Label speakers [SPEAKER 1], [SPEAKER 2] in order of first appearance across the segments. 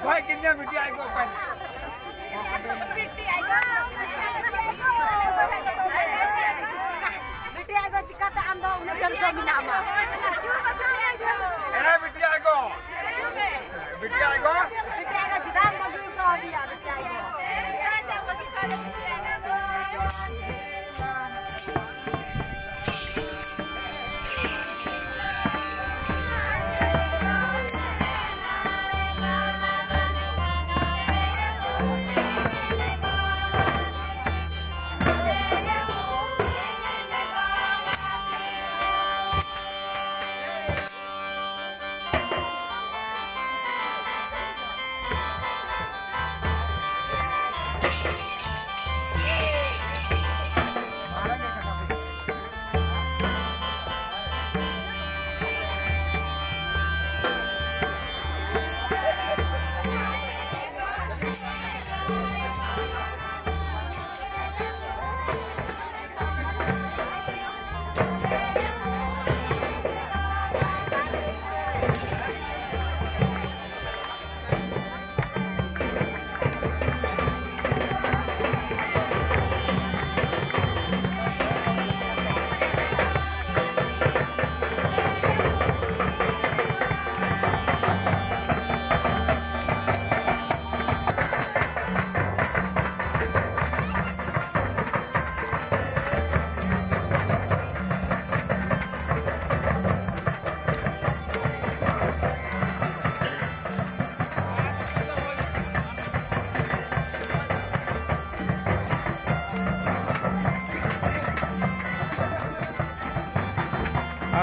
[SPEAKER 1] Why can you be I go pen?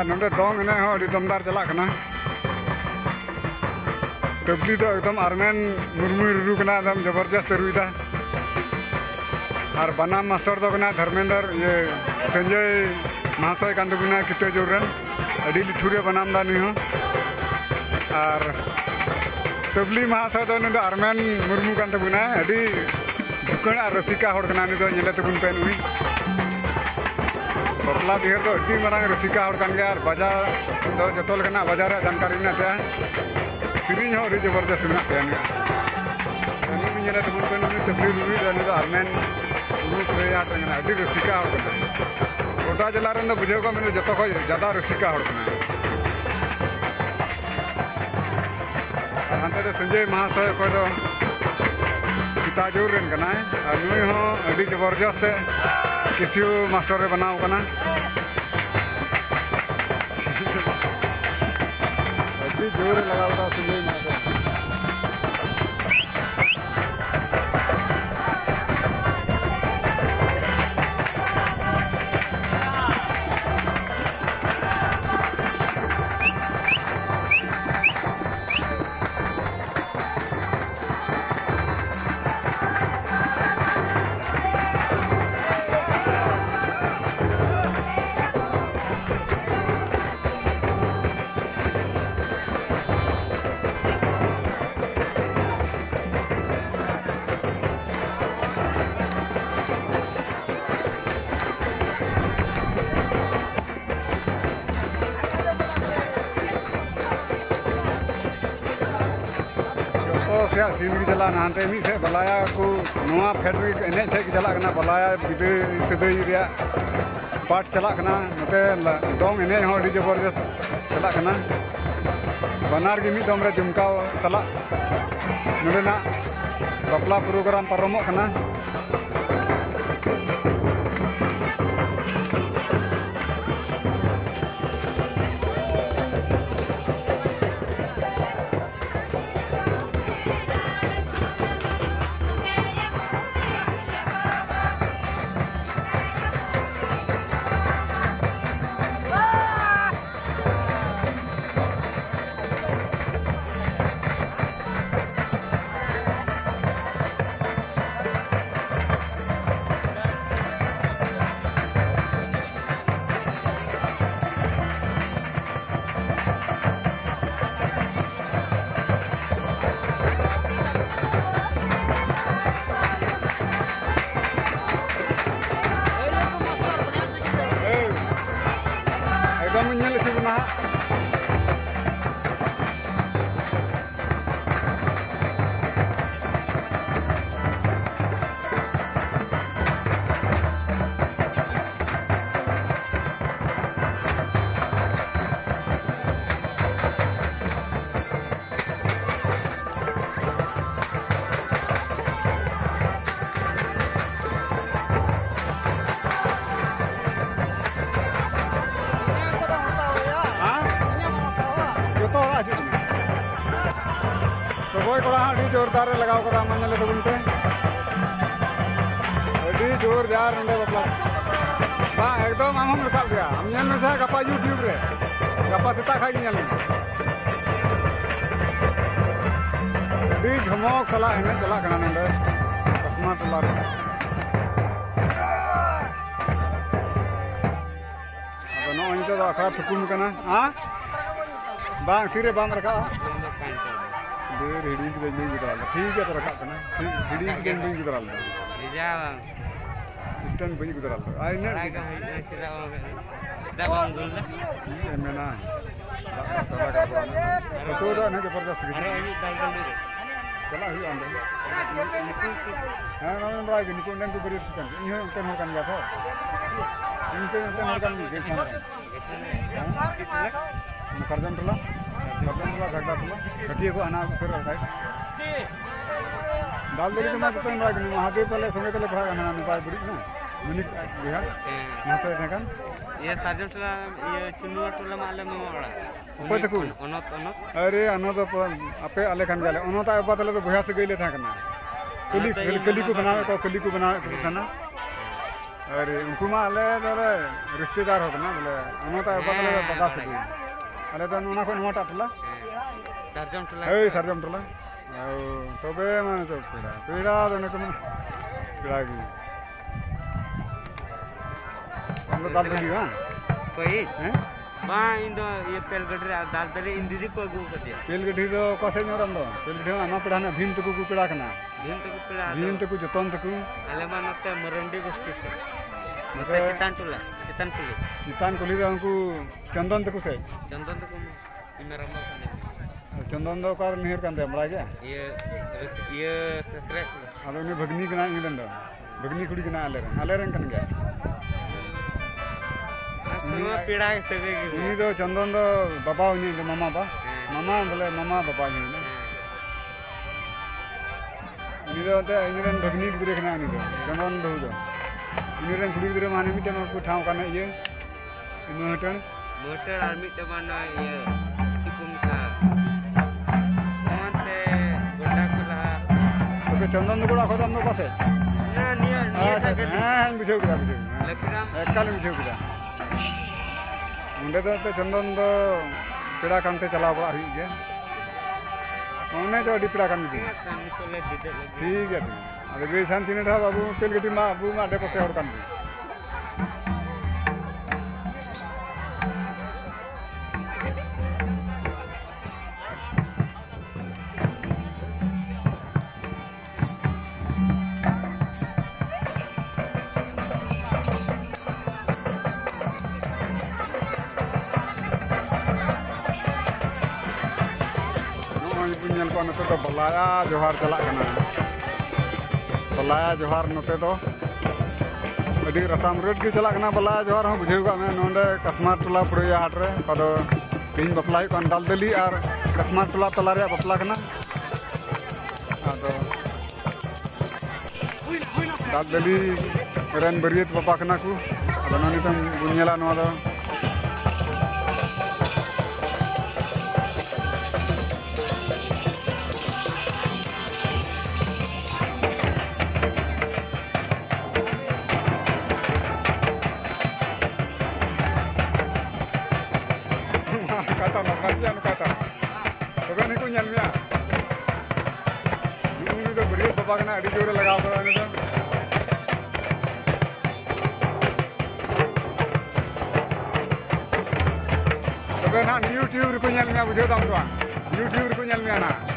[SPEAKER 1] नोडे दंग एने हो दमदार चला कना तबली तो एकदम आरमेन मुर्मू रुरु कना एकदम जबरदस्त रुईदा और बनाम मास्टर दो कना धर्मेंद्र ये संजय महाशय कान दुगुना किते जोरन अडी लिठुरे बनाम दानी हो और तबली महाशय दो ने आरमेन मुर्मू कान दुगुना अडी दुकन और रसिका होड़ कना नि दो नेले तबुन पेन हुई बपला बिहार तो अड्डी मारांग रसिका होड़ कान गया बाजार तो जतोल कना बाजार जानकारी ना ते सिरिंज हो अडी जबरदस्त ना ते नि नेले तबुन पेन नि तबली रुई दानी दो आरमेन ग्रुप रे यार रंगना अडी रसिका होड़ कना गोटा जिला रन दो बुझे को मेरे जतो को ज्यादा रसिका होड़ कना हांते संजय महाशय को दो ताजूर रन कना नुई हो अडी जबरदस्त किसी मास्टर बनाओ कना अभी जोर लगा हुआ संजय महाशय सीधी चला नहाते मी से बलाया को नवा फैक्ट्री एने थे चला कना बलाया बिदे सदई रे पाट चला कना नते दोंग एने हो डी जबरदस्त चला कना बनार की मी दम रे जुमकाव चला नडेना बपला प्रोग्राम परमो कना kena. Sokoy ko lang di जोरदार लगाओ करा मन ले तो बुनते दी जोर जार नंदे बतला बा एकदम हम लगा गया हम ñal में से गपा YouTube रे गपा सेता खाई ñal दी धमक चला है चला कना नंदे कसमा टला रे अब नो नि तो आखरा थुकुम कना हां बा किरे बाम रखा रेडी के नहीं गुजरा ठीक है तो रखा था ना रेडी के नहीं गुजरा जा स्टैंड पे गुजरा आई ने दबाम गुल ये मेना तो ना जबरदस्त अरे ये दलदल चला ही अंदर हां ना राय के निको नन को बरी kan ये उनके हो kan गया था इनके हो kan के सर्जन टला घाटा घटिया को आना फिर साइड दाल दली में तो ना कि महादेव तले संगे तले पड़ा गाना निपाय बुड़ी ना मिनिट बिहार मासे देखान
[SPEAKER 2] ये साजन टला ये चुनुआ टला माले में बड़ा
[SPEAKER 1] ऊपर तक
[SPEAKER 2] अनत
[SPEAKER 1] अरे अनत आपे आले खान जाले अनत आबा तले तो भया से गइले था करना कली को बनावे था ना अरे उनको मा आले रिश्तेदार हो ना बोले अनत आबा तले बता से अरे तो नोना को नोटा टला सरजम टला तबे माने तो पेड़ा देने को पेड़ा की हम दाल दली हां
[SPEAKER 2] कोई हैं बा इंदो ये पेलगढ़ दाल दली इंदिरी को गु कदिया
[SPEAKER 1] पेलगढ़ी दो कसे नरम दो पेलगढ़ी आमा पेड़ा ना भीम तक को पेड़ा कना भीम तक जतन तक
[SPEAKER 2] आले मानते मरंडी गोष्ठी से मते चितान कुली
[SPEAKER 1] रे उनको चंदन तक से
[SPEAKER 2] इमेरम
[SPEAKER 1] चंदन दो कार निहर कांदे हमरा के
[SPEAKER 2] ये ससरे
[SPEAKER 1] आलो ने भगनी कना इंदन दो भगनी कुड़ी कना आले रंग कन गया
[SPEAKER 2] नुआ पीड़ा सगे
[SPEAKER 1] इनी दो चंदन दो बाबा उनी मामा बोले मामा बाबा ही ने इनी दो ते इनी भगनी गुरे कना इनी दो चंदन दो इनरेन कुड़ी गिरे माने मिटे को ठाव काने ये मोटर
[SPEAKER 2] और मिटे माने ये चिकुम का सामते गोड्डा खुला
[SPEAKER 1] तो चंदन गोड़ा खदम नो पासे
[SPEAKER 2] ना नियर
[SPEAKER 1] हां बुझो गया
[SPEAKER 2] लकराम
[SPEAKER 1] एकल बुझो गया मुंडे तो चंदन दो पेड़ा कामते चला बड़ा हुई गे ओने तो डिपड़ा काम दी ठीक है अरे वे शांति ने बाबू पेल गति मा बाबू मा डेपो से और कान नो को न तो बलाया जोहार चला कना बलाया जोहार नोते तो अभी रटाम रेट की चला बलाया जोहार हम बुझे मैं नोंडे कसमार टोला पुड़िया हाट रे कदो तीन बपला कन दाल दली और कसमार टोला तला रे बपला कना आदो दाल दली रेन बरियत बापा कना को आदो नोनी तम बुनेला नो दो kata तो नहीं को ñal मिया ini तो बड़ी बाबा कना अड़ी जोरे लगाओ तो ने तो ना YouTube रे को ñal मिया बुझो दाम तो YouTube रे को ñal मिया ना